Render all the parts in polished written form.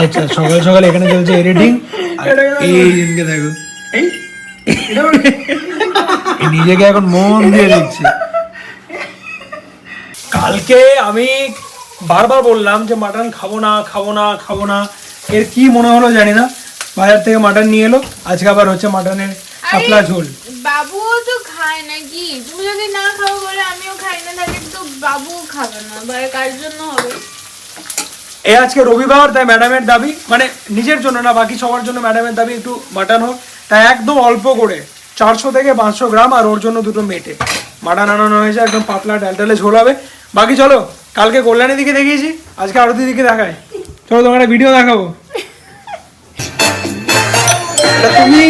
আচ্ছা সকাল সকাল এখানে চলছে এডিটিং। এই দিনকে দেখো নিজেকে এখন মন দিয়ে দেখছে। কালকে আমি বারবার বললাম যে মাটন খাবো না খাবো না খাবো না, এর কি মনে হলো জানি না, বাজার থেকে মাটন নিয়ে এলো। আজকে আবার হচ্ছে মাটনের শাপলা ঝোল। বাবুও তো খায় নাকি, তুমি যদি না খাও বলে আমিও খাই না থাকি তো বাবুও খাবে না, বাইরে কার জন্য হবে? এই আজকে রবিবার, তাই ম্যাডামের দাবি, মানে নিজের জন্য না বাকি সবার জন্য ম্যাডামের দাবি একটু মাটন হোক, তাই একদম অল্প করে 400 থেকে 500 গ্রাম আর ওর জন্য দুটো মেটে মাটন আনানো হয়েছে। একদম পাতলা ডালটালে ঝোল হবে। বাকি চলো, কালকে কল্যাণীর দিকে দেখিয়েছি, আজকে আরতি দিকে দেখায়। চলো তোমার একটা ভিডিও দেখাবো। তুমি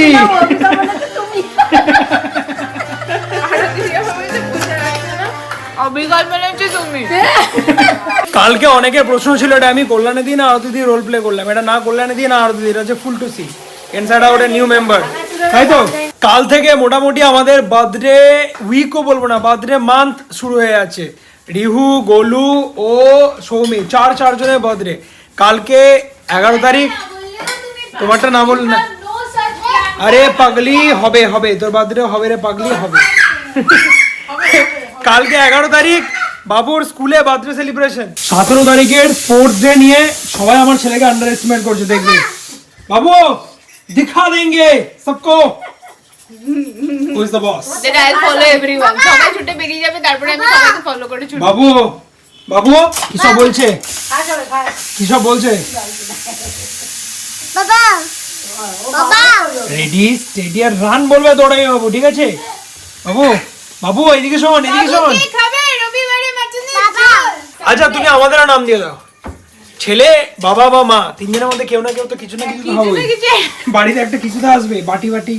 কালকে অনেকের প্রশ্ন ছিল এটা আমি কল্যাণী দিয়ে না আরতি দিয়ে রোল প্লে করলাম, এটা না কল্যাণী দিয়ে না আরতি দিয়ে, এটা হচ্ছে ফুল টু সি ইনসাইডআউট এর নিউ মেম্বার, তাই তো? কাল থেকে মোটামুটি আমাদের বার্থডে উইকও বলবো না, বার্থডে মান্থ শুরু হয়ে যাচ্ছে। রিহু, গোলু ও সৌমি চারজনের বার্থডে। কালকে 11 তারিখ, তোমারটা না বল না, আরে পাগলি হবে হবে, তোর বার্থডে হবে রে পাগলি, হবে। কালকে 11 তারিখ বাবুর স্কুলে বার্থডে সেলিব্রেশন। 17 তারিখের 4th ডে নিয়ে সবাই আমার ছেলেকে আন্ডার এস্টিমেট করছে, দেখবে বাবু দিখা দেंगे सबको, who is the boss? Then I'll follow everyone. সবাই ছুটে বেরিয়ে যাবে, তারপরে আমি সবাইকে ফলো করে ছুটব। বাবু বাবু কি সব বলছে, কি সব বলছে? বাবা বাবা রেডি স্টেডি আর রান বলবে দৌড়াই বাবু, ঠিক আছে? বাবু বাবু এদিকে শোন, এদিকে শোন। কি খাবে রবিবারে মাটনে? আচ্ছা তুমি আমাদের নাম দিয়ে দাও, ছেলে বাবা বা মা তিনজনের মধ্যে কেউ না কেউ তো কিছু না কিছু হবে, বাড়িতে একটা কিছু তো আসবে, বাটি বাটি।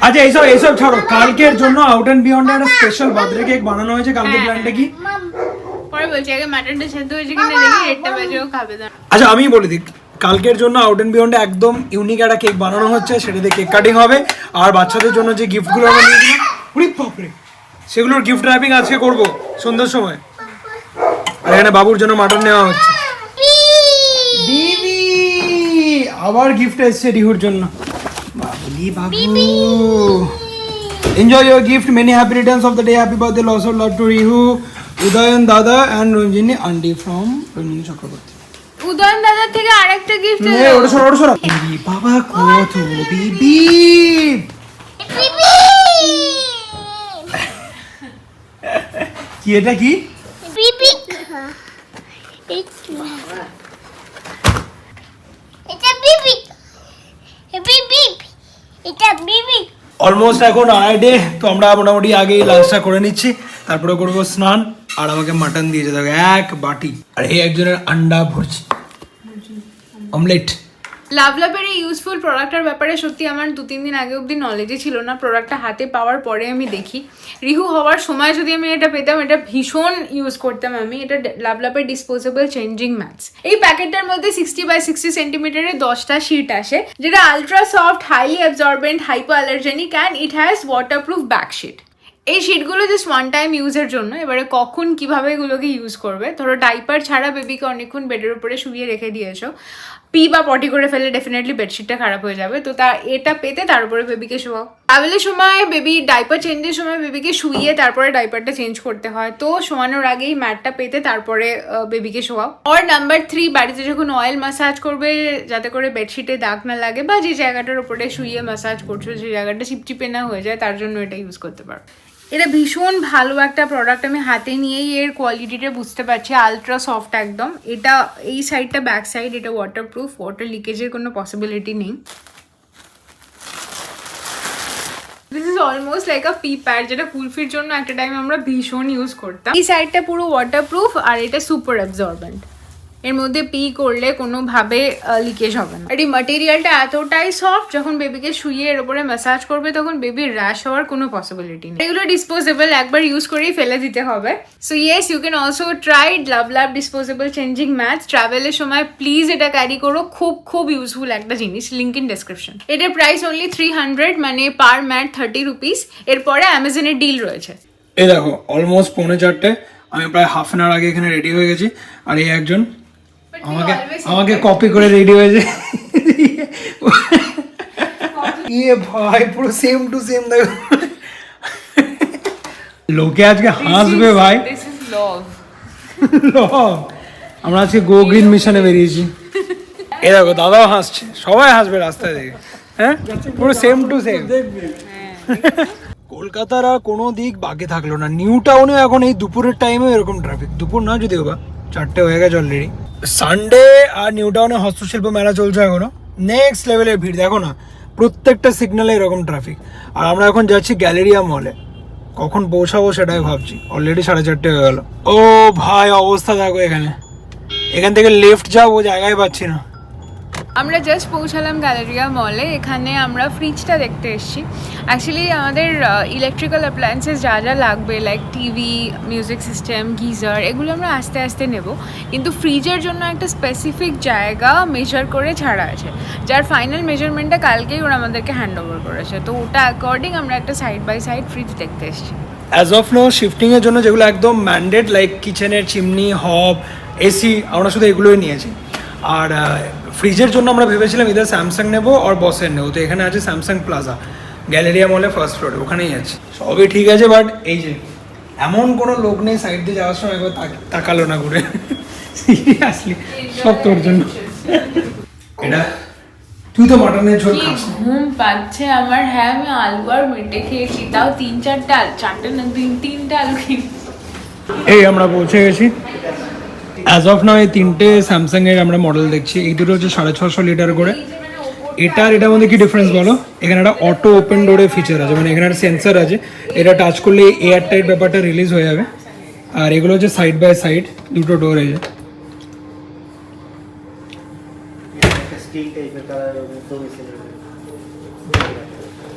আচ্ছা এইসব ছাড়ো, কালকের জন্য আউট এন্ড বিয়ন্ড একটা স্পেশাল বার্থডে কেক বানানো হয়েছে। কালকে প্ল্যানটা কি পরে বলছি, আগে মাটনটা সেদ্ধ হয়েছে কিনা দেখি, একটা বাজেও খাবে না। আচ্ছা আমি বলে দিই, কালকের জন্য আউট এন্ড বিয়ন্ডে একদম ইউনিক একটা কেক বানানো হচ্ছে, সেটাতে কেক কাটিং হবে। আর বাচ্চাদের জন্য যে গিফটগুলো আমরা নিয়েছিলাম, উড়ি বাপরে, সেগুলোর গিফট র্যাপিং আজকে করব সন্ধ্যার সময়। আর এখানে বাবুর জন্য মাটন নেওয়া হচ্ছে। দিদি আবার গিফট এসেছে রিহুর জন্য। বাবুলি বাবু, enjoy your gift, many happy returns of the day, happy birthday, lots of love to Rihu, Udayan দাদা and Ranjini aunty from Ranjini Chakraborty. Udayan দাদার থেকে আরেকটা গিফট এ ওটা সরো বাবা কত বিবি, কি এটা কি বিবি এটা বিবি বিবি এটা বিবি। অলমোস্ট এখন আড়াইটে, তো আমরা মোটামুটি আগেই লাঞ্চটা করে নিচ্ছি, তারপরে করবো স্নান। আর আমাকে মাটন দিয়েছে দেখো এক বাটি, আর এই একজনের আন্ডা ভুর্জি অমলেট। লাভলাপের এই ইউজফুল প্রোডাক্টের ব্যাপারে সত্যি আমার 2-3 দিন আগে অবধি নলেজই ছিল না। প্রোডাক্টটা হাতে পাওয়ার পরে আমি দেখি, রিহু হওয়ার সময় যদি আমি এটা পেতাম, এটা ভীষণ ইউজ করতাম আমি। এটা লাভলাপের ডিসপোজেবল চেঞ্জিং ম্যাটস। এই প্যাকেটটার মধ্যে 60x60 সেন্টিমিটারের 10টা শিট আসে, যেটা ultra soft, highly absorbent, hypoallergenic and it has waterproof back sheet. এই শিটগুলো জাস্ট ওয়ান টাইম ইউজের জন্য। এবারে কখন কিভাবে এগুলোকে ইউজ করবে, ধরো ডাইপার ছাড়া বেবিকে অনেকক্ষণ বেডের উপরে শুয়ে রেখে দিয়েছো, পি বা পটি করে ফেলে ডেফিনেটলি বেডশিটটা খারাপ হয়ে যাবে, তো এটা পেতে তার উপরে বেবিকে শোয়াও। ট্রাভেলের সময় বেবি ডাইপার চেঞ্জের সময় বেবিকে শুইয়ে তারপরে ডাইপারটা চেঞ্জ করতে হয়, তো শোয়ানোর আগেই ম্যাটটা পেতে তারপরে বেবিকে শোয়াও। আর নাম্বার 3, বাড়িতে যখন অয়েল ম্যাসাজ করবে যাতে করে বেডশিটে দাগ না লাগে, বা যে জায়গাটার উপরে শুইয়ে ম্যাসাজ করছো সেই জায়গাটা চিপচিপে না হয়ে যায়, তার জন্য এটা ইউজ করতে পারো। এটা ভীষণ ভালো একটা প্রোডাক্ট, আমি হাতে নিয়েই এর কোয়ালিটিটা বুঝতে পারছি, আলট্রা সফট একদম। এটা এই সাইডটা ব্যাক সাইড, এটা ওয়াটারপ্রুফ, ওয়াটার লিকেজের কোনো পসিবিলিটি নেই। This is almost like a P pad, যেটা কুলফির জন্য একটা টাইম আমরা ভীষণ ইউজ করতাম। এই সাইডটা পুরো ওয়াটারপ্রুফ আর এটা সুপার অ্যাবজর্বেন্ট, এর মধ্যে পি করলে কোনোভাবে লিকেজ হবে না। আর এই ম্যাটেরিয়ালটা এতটাই সফট, যখন বেবিকে শুয়ে এর উপরে ম্যাসাজ করবে তখন বেবির র্যাশ হওয়ার কোনো পসিবিলিটি নেই। এগুলো ডিসপোজেবল, একবার ইউজ করেই ফেলে দিতে হবে। So yes, you can also try LuvLap disposable changing mats. ট্রাভেলের সময় প্লিজ এটা ক্যারি করো, খুব ইউজফুল একটা জিনিস। Link in description. এটার প্রাইস অনলি 300, মানে পার ম্যাট 30 রুপিস। এরপরে অ্যামাজনের ডিল রয়েছে। এই দেখো অলমোস্ট 3:45, আমি প্রায় হাফ অ্যান আওয়ার আগে এখানে রেডি হয়ে গেছি। আর এই একজন আমাকে কপি করে রেডি হয়েছে ইয়ে ভাই পুরো সেম টু সেম দেখো লোকে আজকে হাসবে ভাই আমরা আজকে গো গ্রিন মিশনে বেরিয়েছি এ দেখো দাদাও হাসছে সবাই হাসবে রাস্তায় দেখে হ্যাঁ পুরো সেম টু সেম কলকাতার আর কোনো দিক বাকি থাকলো না নিউ টাউনেও এখন এই দুপুরের টাইমেও এরকম ট্রাফিক দুপুর না যদিও বা 4টে হয়ে গেছে অলরেডি সানডে আর নিউ টাউনে হস্তশিল্প মেলা চলছে এখনো নেক্সট লেভেলের ভিড় দেখো না প্রত্যেকটা সিগন্যালে এরকম ট্রাফিক আর আমরা এখন যাচ্ছি গ্যালেরিয়া মলে কখন পৌঁছাবো সেটাই ভাবছি অলরেডি 4:30 হয়ে গেল ও ভাই অবস্থা দেখো এখান থেকে লেফট যাবো জায়গায় পাচ্ছি না আমরা জাস্ট পৌঁছালাম গ্যালেরিয়া মলে এখানে আমরা ফ্রিজটা দেখতে এসেছি অ্যাকচুয়ালি আমাদের ইলেকট্রিক্যাল অ্যাপ্লায়েন্সেস যা যা লাগবে like TV music system geyser এগুলো আমরা আস্তে আস্তে নেব কিন্তু ফ্রিজের জন্য একটা স্পেসিফিক জায়গা মেজার করে ছাড়া আছে যার ফাইনাল মেজারমেন্টটা কালকেই ওরা আমাদেরকে হ্যান্ড ওভার করেছে তো ওটা অ্যাকর্ডিং আমরা একটা সাইড বাই সাইড ফ্রিজ দেখতে এসেছি অ্যাজ অফ নো শিফটিংয়ের জন্য যেগুলো একদম ম্যান্ডেট লাইক কিচেনের চিমনি হব এসি আমরা শুধু এগুলোই নিয়েছি আর ফ্রিজের জন্য আমরা ভেবেছিলাম ইদার স্যামসাং নেবো আর বসের নেবো তো এখানে আছে স্যামসাং প্লাজা গ্যালেরিয়া মলে ফার্স্ট ফ্লোরে ওখানেই আছে সবই ঠিক আছে বাট এই যে এমন কোনো লোক নেই সাইড দিয়ে যাওয়ার সময় একবার তাকালো না ঘুরে সিরিয়াসলি সব তোর জন্য এটা তুই তো মাটনের ঝোল খাস ঘুম পাচ্ছে আমার হ্যাঁ আমি আলু আর মেটে খেয়েছি তাও 3-4টা আলু 4টে না 3-3টা আলু খেয়েছি এই আমরা পৌঁছে গেছি অ্যাজ অফ নাও এই 3টে স্যামসাং এর আমরা মডেল দেখছি এই দুটো হচ্ছে 650 লিটার করে এটার মধ্যে কি ডিফারেন্স বলো এখানে একটা অটো ওপেন ডোরের ফিচার আছে মানে এখানে একটা সেন্সার আছে এটা টাচ করলে এয়ার টাইট ব্যাপারটা রিলিজ হয়ে যাবে আর এগুলো হচ্ছে সাইড বাই সাইড দুটো ডোর এই যে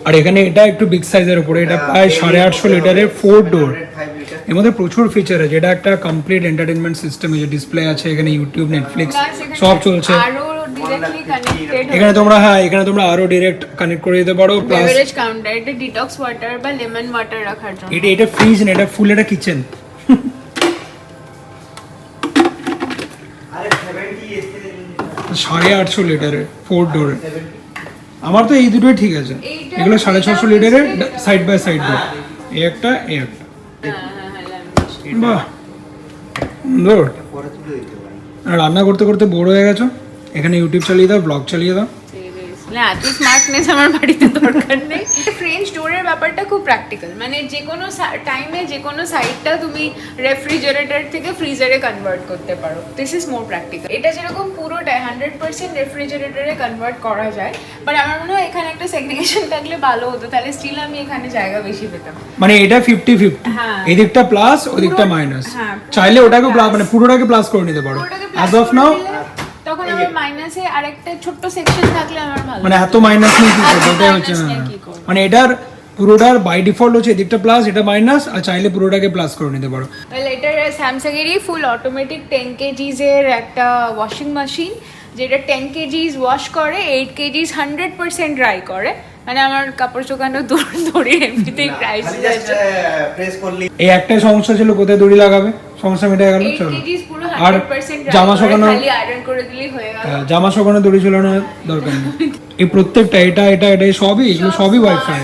আর এখানে এটা একটু বিগ সাইজের উপরে এটা প্রায় 850 লিটারের 4 ডোর এর মধ্যে প্রচুর ফিচার আছে এটা একটা কমপ্লিট এন্টারটেইনমেন্ট সিস্টেম এই যে ডিসপ্লে আছে এখানে ইউটিউব নেটফ্লিক্স সব চলছে এখানে তোমরা আরো ডাইরেক্ট কানেক্ট করে দিতে পারো প্লাস বেভারেজ কাউন্টার এটা ডিটক্স ওয়াটার বা লেমন ওয়াটার রাখার জন্য এটা ফ্রিজ না এটা ফুল এটা কিচেন আরে 850 লিটারের 4 ডোর আমার তো এই দুটোই ঠিক আছে এগুলো 650 লিটারের সাইড বাই সাইড ডোর এই একটা বাহ সুন্দর রান্না করতে করতে বোর হয়ে গেছো এখানে ইউটিউব চালিয়ে দাও ব্লগ চালিয়ে দাও না এত স্মার্টনেস আমার বাড়িতে দরকার নেই ফ্রেঞ্চ ডোরের ব্যাপারটা খুব প্র্যাকটিক্যাল মানে যে কোনো টাইমে যে কোনো সাইডটা তুমি রেফ্রিজারেটর থেকে ফ্রিজারে কনভার্ট করতে পারো দিস ইজ মোর প্র্যাকটিক্যাল এটা যেরকম পুরোটাই 100% রেফ্রিজারেটরে কনভার্ট করা যায় বাট আমার মনে হয় এখানে একটা সেগরিগেশন থাকলে ভালো হতো তাহলে স্টিল আমি এখানে জায়গা বেশি পেতাম মানে এটা 50-50 এদিকটা প্লাস ওদিকটা মাইনাস চাইলে ওটাকে প্লাস মানে পুরোটাকে প্লাস করে নিতে পারো অ্যাজ অফ নাও তখন আমার মাইনাসে আরেকটা ছোট্ট সেকশন থাকলে আমার ভালো মানে এত মাইনাস নেই কি করবে এটা হচ্ছে মানে এটার পুরোটার বাই ডিফল্ট হচ্ছে এদিকটা প্লাস এটা মাইনাস আর চাইলে পুরোটাকে প্লাস করে নিতে পারো তাহলে এটা স্যামসাং এরই ফুল অটোমেটিক 10 কেজিস এর একটা ওয়াশিং মেশিন যেটা 10 কেজিস ওয়াশ করে 8 কেজিস 100% ড্রাই করে মানে আমার কাপড় শুকানো দড়ি এমনিতেই প্রাইস প্রেস করলি এই একটা সমস্যা ছিল কোথায় দড়ি লাগাবে সমস্যা মিটে গেল চলো আর জামা শুকানো খালি আয়রন করে দিলেই হয়ে গেল জামা শুকানো দড়ি ছিল না দরকার নেই এই প্রত্যেকটা এটা সবই এগুলো সবই ওয়াইফাই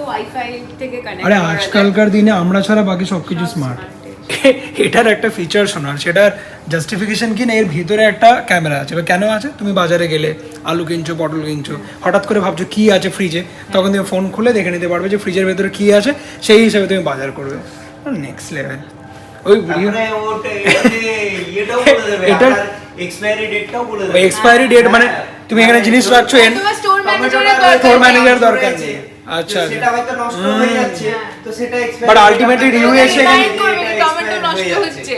ওয়াইফাই থেকে কানেক্ট আরে আজকালকার দিনে আমরা ছাড়া বাকি সবকিছু স্মার্ট এটার একটা ফিচার শোনার সেটার জাস্টিফিকেশন কি না এর ভিতরে একটা ক্যামেরা আছে এবার কেন আছে তুমি বাজারে গেলে আলু কিনছো পটল কিনছো হঠাৎ করে ভাবছো কি আছে ফ্রিজে তখন তুমি ফোন খুলে দেখে নিতে পারবে যে ফ্রিজের ভেতরে কি আছে সেই হিসাবে তুমি বাজার করবে নেক্সট লেভেল ওই এটার এক্সপায়ারি ডেট মানে তুমি এখানে জিনিস রাখছো স্টোর ম্যানেজার দরকার নেই আচ্ছা সেটা হয়তো নষ্ট হয়ে যাচ্ছে তো সেটা বাট আলটিমেটলি রিভিউ এসে টমেটো নষ্ট হচ্ছে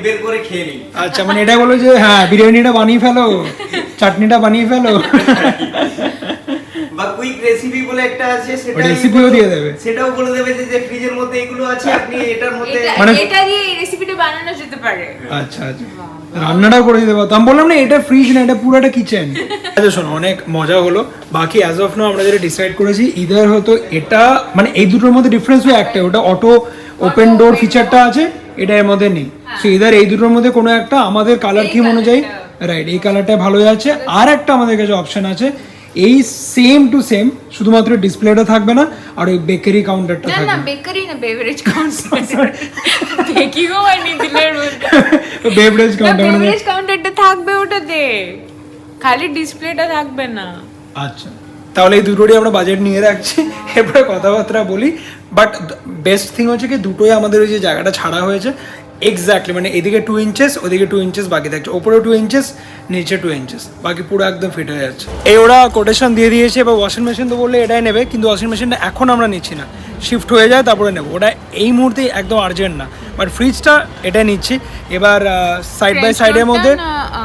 বের করে খেয়ে নি আচ্ছা মানে এটা বলো যে হ্যাঁ বিরিয়ানিটা বানিয়ে ফেলো চাটনিটা বানিয়ে ফেলো বা কুইক রেসিপি বলে একটা আছে সেটা রেসিপিও দিয়ে দেবে সেটাও বলে দেবে যে ফ্রিজের মধ্যে এগুলো আছে আপনি এটার মধ্যে মানে এটা দিয়ে এই রেসিপিটা বানানো যেতে পারে আচ্ছা আচ্ছা রান্নাটা করে দিতে পারতাম বললাম না এটা ফ্রিজ না এটা পুরোটা কিচেন আচ্ছা শোনো অনেক মজা হলো বাকি অ্যাজ অফ নাও আমরা যেটা ডিসাইড করেছি ইদার হয়তো এটা মানে এই দুটোর মধ্যে ডিফারেন্স হয় একটা ওটা অটো ওপেন ডোর ফিচারটা আছে এটা এর মধ্যে নেই সো ইদার এই দুটোর মধ্যে কোনো একটা আমাদের কালার থিম অনুযায়ী রাইট, এই কালারটা ভালো যাচ্ছে। আর একটা আমাদের কাছে অপশন আছে, এই সেম টু সেম, শুধুমাত্র ডিসপ্লেটা থাকবে না, আর ওই বেকারি কাউন্টারটা না থাকবে। না বেকারি না, বেভারেজ কাউন্টার। বেকি গো আর নিদিলের মধ্যে বেভারেজ কাউন্টার, বেভারেজ কাউন্টারটা থাকবে, ওটা দে, খালি ডিসপ্লেটা থাকবে না। আচ্ছা, তাহলে এই দুটোরই আমরা বাজেট নিয়ে রাখছি, এরপরে কথাবার্তা বলি। বাট বেস্ট থিং হচ্ছে কি, দুটোই আমাদের ওই যে জায়গাটা ছাড়া হয়েছে এক্স্যাক্টলি, মানে এদিকে 2 ইঞ্চেস, ওদিকে 2 ইঞ্চেস বাকি থাকছে, ওপরে 2 ইঞ্চেস, নিচে 2 ইঞ্চেস, বাকি পুরো একদম ফিট হয়ে যাচ্ছে। এই ওরা কোটেশন দিয়ে দিয়েছে, এবার ওয়াশিং মেশিন তো বললে এটাই নেবে, কিন্তু ওয়াশিং মেশিনটা এখন আমরা নিচ্ছি না, শিফট হয়ে যায় তারপরে নেবো, ওটা এই মুহূর্তে একদম আর্জেন্ট না। বাট ফ্রিজটা এটা নিচ্ছি। এবার সাইড বাই সাইডের মধ্যে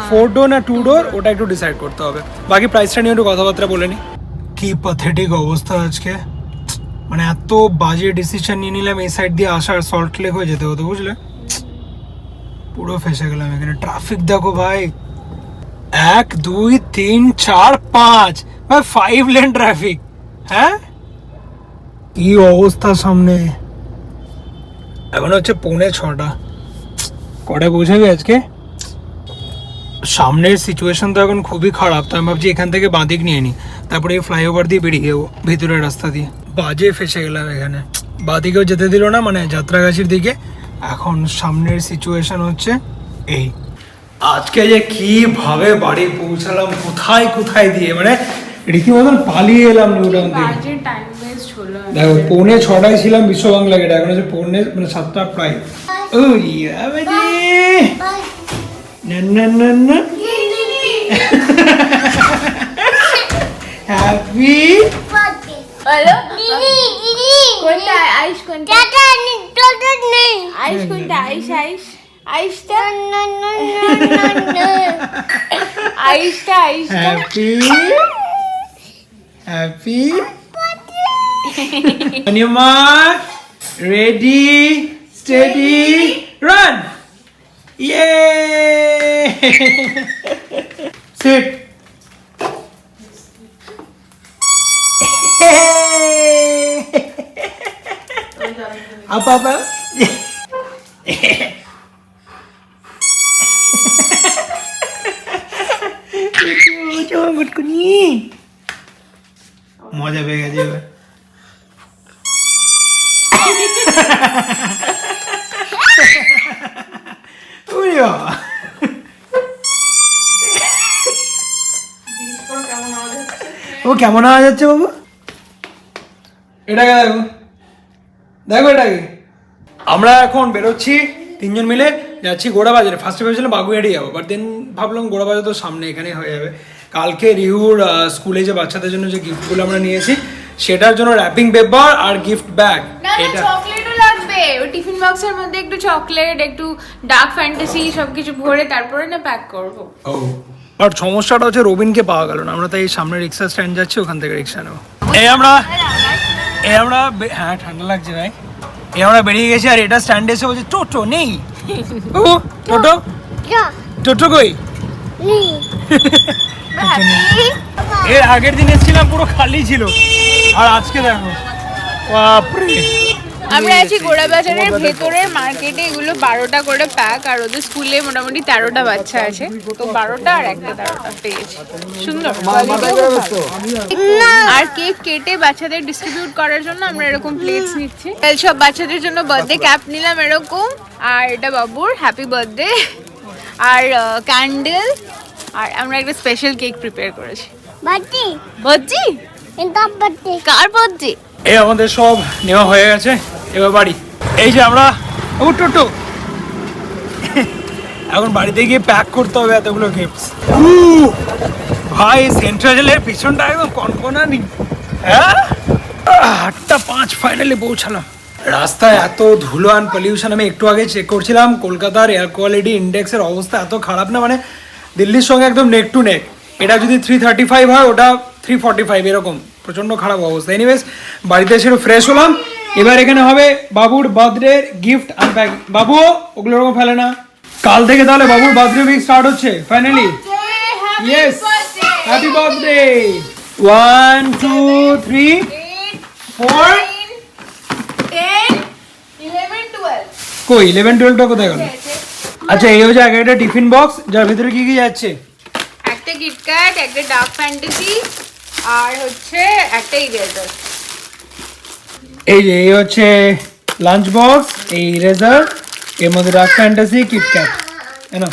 4 ডোর না 2 ডোর, ওটা একটু ডিসাইড করতে হবে। বাকি প্রাইসটা নিয়ে একটু কথাবার্তা বলে নি। কি প্যাথেটিক অবস্থা আজকে, মানে এত বাজে ডিসিশন নিয়ে নিলাম, এই সাইড দিয়ে আসার সল্ট লেক হয়ে যেতে হতো, বুঝলে, পুরো ফেসে গেলাম এখানে। ট্রাফিক দেখো ভাই, 1 2 3 4 5 ভাই, 5 লেন ট্রাফিক। হ্যাঁ, কি অবস্থা সামনে। এখন হচ্ছে 5:45, কটায় পৌঁছাবি আজকে? সামনের সিচুয়েশন তো এখন খুবই খারাপ, তো আমি ভাবছি এখান থেকে বাঁদিক নিয়ে নিই, তারপরে এই ফ্লাইওভার দিয়ে বেরিয়ে যাবো ভিতরের রাস্তা দিয়ে। বাজে ফেসে গেলাম এখানে, বাঁদিকেও যেতে দিল না, মানে যাত্রাগাছির দিকে। এখন সামনের সিচুয়েশন হচ্ছে এই, আজকে যে কিভাবে বাড়ি পৌঁছালাম, কোথায় কোথায় দিয়ে, মানে রীতিমতন পালিয়ে এলাম নিউ টাউন থেকে। বাজে টাইম ওয়েস্ট হলো। দেখো 5:45 ছিলাম বিশ্ব বাংলা গেটে, এখন হচ্ছে 7টা প্রায়। ও ইয়া বাজে না না না না। হ্যাপি হ্যালো, দিদি দিদি কোনটা আইস, কোনটা টাটা টাটা নেই আইস, কোনটা আইস, আইস আইসটা, না না না না আইসটা আইসটা। Happy happy on your mark, ready, steady, run. Yay! Sit. Up, up, up. মজা পেয়ে গেছে এবার। ও কেমন আওয়াজ যাচ্ছে বাবু? এটাকে দেখো, দেখো এটাকে। আমরা এখন বেরোচ্ছি 3 জন মিলে, যাচ্ছি গোড়া বাজারে। ফার্স্টে ভেবেছিলাম বাগুইয়াড়ি যাবো, বাট দেন ভাবলাম গোড়া বাজার তো সামনে, এখানে হয়ে যাবে। কালকে রিহুর স্কুলে যে বাচ্চাদের জন্য যে গিফটগুলো আমরা নিয়েছি, সেটার জন্য র্যাপিং পেপার আর গিফট ব্যাগ, না না, চকলেটও লাগবে। ওই টিফিন বক্সের মধ্যে একটু চকলেট, একটু ডার্ক ফ্যান্টাসি সবকিছু ভরে তারপরে না প্যাক করব। ও, আর সমস্যাটা হচ্ছে রবিনকে পাওয়া গেল না, আমরা তাই সামনে রিক্সা স্ট্যান্ড যাচ্ছি, ওখান থেকে রিক্সা নেবো। হ্যাঁ ঠান্ডা লাগছে ভাই। আমরা বেরিয়ে গেছি, আর এটা স্ট্যান্ডে এসে বলছে টোটো নেই। ও টোটো, টোটো কই? এর আগের দিন এসেছিলাম পুরো খালি ছিল, আর আজকে দেখো বাপরে। আমরা আছি গোড়া বাজারের ভেতরের মার্কেটে, এগুলো 12টা করে প্যাক, আর ওদের স্কুলে মোটামুটি 13টা বাচ্চা আছে, তো 12টা আর একটা 13টা পেয়েছি। সুন্দর, আর কেক কেটে বাচ্চাদের ডিস্ট্রিবিউট করার জন্য আমরা এরকম প্লেটস নিচ্ছি। সব বাচ্চাদের জন্য বার্থডে ক্যাপ নিলাম এরকম, আর এটা বাবুর হ্যাপি বার্থডে, আর ক্যান্ডেল, আর আমরা একটা স্পেশাল কেক প্রিপেয়ার করেছি। বাটি বার্থডে? এটা বাটি কার বার্থডে? এই আমাদের সব নেওয়া হয়ে গেছে, এবার বাড়ি। এই যে আমরা টোটো, এখন বাড়িতে গিয়ে প্যাক করতে হবে এতগুলো গিফটস। ভাই সেন্ট্রালের পিছনটা একদম কনকনানি। হ্যাঁ, 8:05 ফাইনালি পৌঁছালাম। রাস্তায় এত ধুলো আর পলিউশন, আমি একটু আগে চেক করছিলাম, কলকাতার এয়ার কোয়ালিটি ইন্ডেক্সের অবস্থা এত খারাপ না, মানে দিল্লির সঙ্গে একদম নেক টু নেক। এটা যদি 335 হয়, ওটা 345, এরকম প্রচণ্ড খারাপ অবস্থা। এনিওয়েজ বাড়িতে এসে ফ্রেশ হলাম, এবার এখানে হবে বাবুর বার্থডে গিফট আনপ্যাক। বাবু ওগুলো এরকম ফেলে না। কাল থেকে তাহলে বাবুর বার্থডে উইক স্টার্ট হচ্ছে ফাইনালি। Yes, happy birthday. 1 2 3 4 10 11 12 কই 11 12টা কোথায় গেল? আচ্ছা, এই হচ্ছে একটা টিফিন বক্স, যার ভিতরে কি কি যাচ্ছে। চারটে কিটক্যাট, একটা ডার্ক ফ্যান্টাসি, আর হচ্ছে একটা ইরেজার। এই যে এই হচ্ছে লাঞ্চ বক্স, এই ইরেজার, এর মধ্যে ডার্ক ফ্যান্টাসি, কিটক্যাট, এনো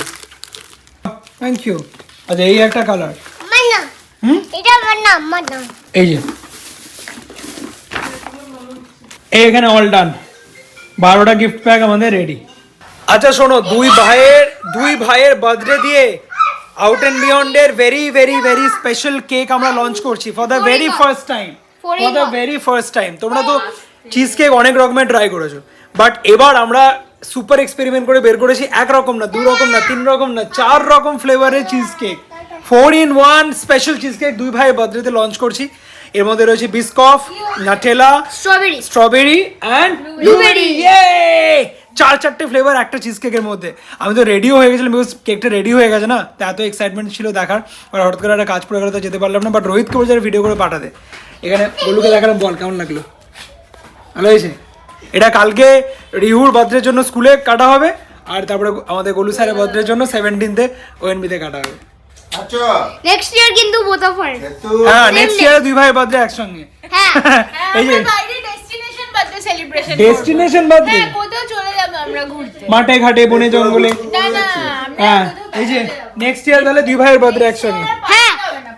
থ্যাংক ইউ। আচ্ছা এই একটা কালার, মানা এটা মানা এই যে এইখানে অল ডান, 12টা গিফট প্যাক আমাদের রেডি। আচ্ছা শোনো, দুই ভাইয়ের বার্থডে দিয়ে আউট অ্যান্ড বিয়ন্ড এর very very very special cake আমরা লঞ্চ করছি for the very first time. তোমরা তো চিজ কেক অনেক রকমের ট্রাই করেছো, বাট এবার আমরা সুপার এক্সপেরিমেন্ট করে বের করেছি 1 রকম না, 2 রকম না, 3 রকম না, 4 রকম ফ্লেভারের cheese cake, 4-in-1 special cheese cake দুই ভাইয়ের বার্থডেতে লঞ্চ করছি। এর মধ্যে রয়েছে বিস্কফ, নাটেলা, স্ট্রবেরি অ্যান্ড ব্লুবেরি। ইয়ে 4-4টে ফ্লেভার একটা চিজ কেকের মধ্যে। আমি তো রেডিও হয়ে গেছিলাম, বিকজ কেকটা রেডি হয়ে গেছে না, তো এত এক্সাইটমেন্ট ছিল দেখার। আর হঠাৎ করে একটা কাজ পড়ে গেলে তো যেতে পারলাম না, বাট রোহিতকে বলছে ভিডিও করে পাঠাতে। এখানে গোলুকে দেখালাম, বল কেমন লাগলো? ভালো হয়েছে। এটা কালকে রিহুর বার্থডের জন্য স্কুলে কাটা হবে, আর তারপরে আমাদের গোলু স্যারের বার্থডের জন্য 17তে ওএনবিতে কাটা হবে। নেক্সট ইয়ার কিন্তু বোতা পারে। হ্যাঁ নেক্সট ইয়ারে দুই ভাই বার্থডে একসঙ্গে। হ্যাঁ এই যে destination birthday celebration, destination birthday, হ্যাঁ কোথাও চলে যাব আমরা ঘুরতে, মাঠে ঘাটে বনে জঙ্গলে। না না হ্যাঁ এই যে নেক্সট ইয়ার তাহলে দুই ভাইয়ের বার্থডে একসঙ্গে। হ্যাঁ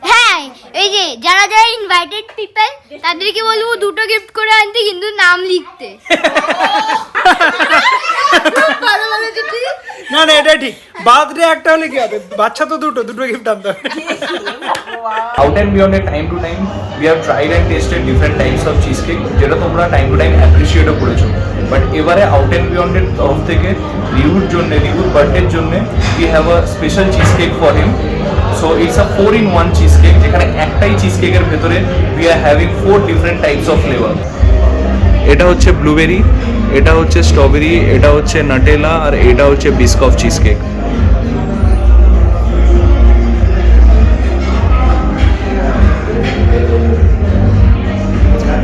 হ্যাঁ এই যে যারা যারা ইনভাইটেড পিপল তাদেরকে বলবো 2টো গিফট করে আনতে, কিন্তু নাম লিখতে। ভালো ভালো চিঠি। না না এটা ঠিক, বার্থডে একটা হলে কি হবে, বাচ্চা তো দুটো গিফট আনতে হবে। Out and Beyond time to time we have tried and tasted different types of cheesecake যেটা তোমরা time to time appreciate করেছো, বাট এবারে Out and Beyond এর তরফ থেকে রিহুর বার্থডের জন্য we have a special cheesecake for him. So it's a 4-in-1 cheesecake যেখানে একটাই চিজকেকের ভেতরে we are having 4 different types of flavor. এটা হচ্ছে ব্লুবেরি, এটা হচ্ছে স্ট্রবেরি, এটা হচ্ছে নাটেলা, আর এটা হচ্ছে বিস্কফ চিজকেক।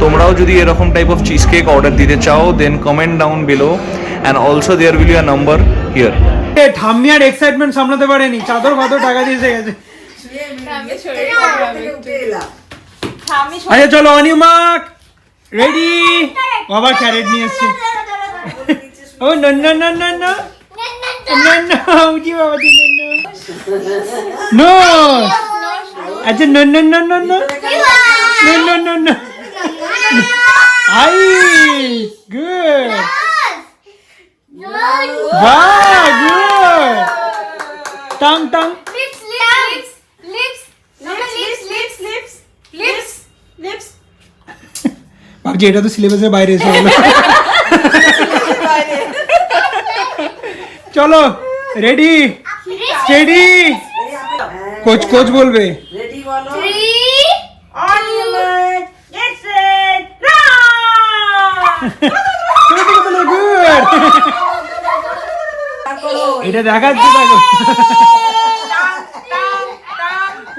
তোমরাও যদি এরকম type of cheese cake order দিতে চাও then comment down below, and also there will be a number here. ঠাম্মিয়ার এক্সাইটমেন্ট সামলাতে পারেনি, চাদর টাকা দিয়ে এসে গেছে। আচ্ছা চলো অন ইউ মার্ক রেডি। বাবা ক্যারেট নিয়ে এসছে। ও না না না না না না না উঠি বাবা দি না নো। আচ্ছা না না না না না না না না আই গুড বাহ গুড টাং টাং ভাবছি এটা তো সিলেবাসের বাইরে এসে গেল। চলো রেডি স্টেডি, কোচ বলবে। রেডি বলো। 3 on you mark get set run. Good এটা দেখাচ্ছে দেখো।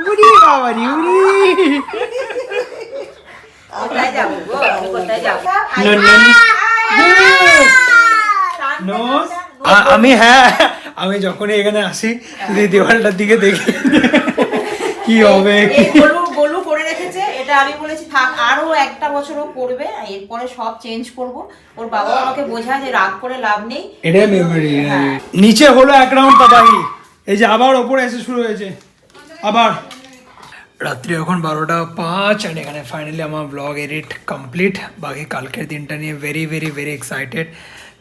উড়ি বাবা রে উড়ি। কোথায় যাবো গো, আমি কোথায় যাবো? আমি যখনই এখানে আসি যদি দেওয়ালটার দিকে দেখি কি হবে। এই গোলু করে রেখেছে, এটা আমি বলেছি থাক আরো একটা বছরও করবে, এরপরে সব চেঞ্জ করব। ওর বাবা আমাকে বোঝায় যে রাগ করে লাভ নেই, এটা মেমোরি। নিচে হলো 1 রাউন্ড তাবাহি, এই যে আবার ওপরে এসে শুরু হয়েছে আবার। রাত্রি এখন 12:05 অ্যান্ড এখানে ফাইনালি আমার ব্লগ এডিট কমপ্লিট। বাকি কালকের দিনটা নিয়ে ভেরি ভেরি ভেরি এক্সাইটেড।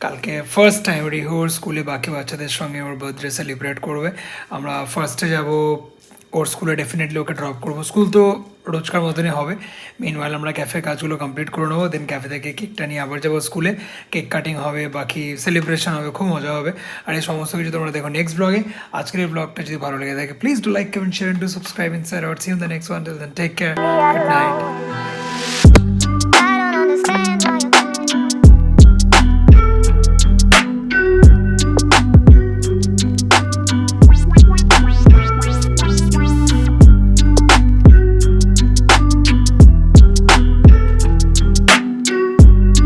কালকে ফার্স্ট টাইম রিহুর স্কুলে বাকি বাচ্চাদের সঙ্গে ওর বার্থডে সেলিব্রেট করবে। আমরা ফার্স্টে যাব ওর স্কুলে, ডেফিনেটলি ওকে ড্রপ করবো। স্কুল তো রোজকার মতনই হবে। মিনওয়াইল আমরা ক্যাফের কাজগুলো কমপ্লিট করে নেবো, দেন ক্যাফে থেকে কেকটা নিয়ে আবার যাবো স্কুলে, কেক কাটিং হবে, বাকি সেলিব্রেশন হবে, খুব মজা হবে। আর এই সমস্ত কিছু তোমরা দেখো নেক্সট ব্লগে। আজকের এই ব্লগটা যদি ভালো লেগে থাকে please do like, comment, share and do subscribe inside out. See you in the next one. Till then take care, good night.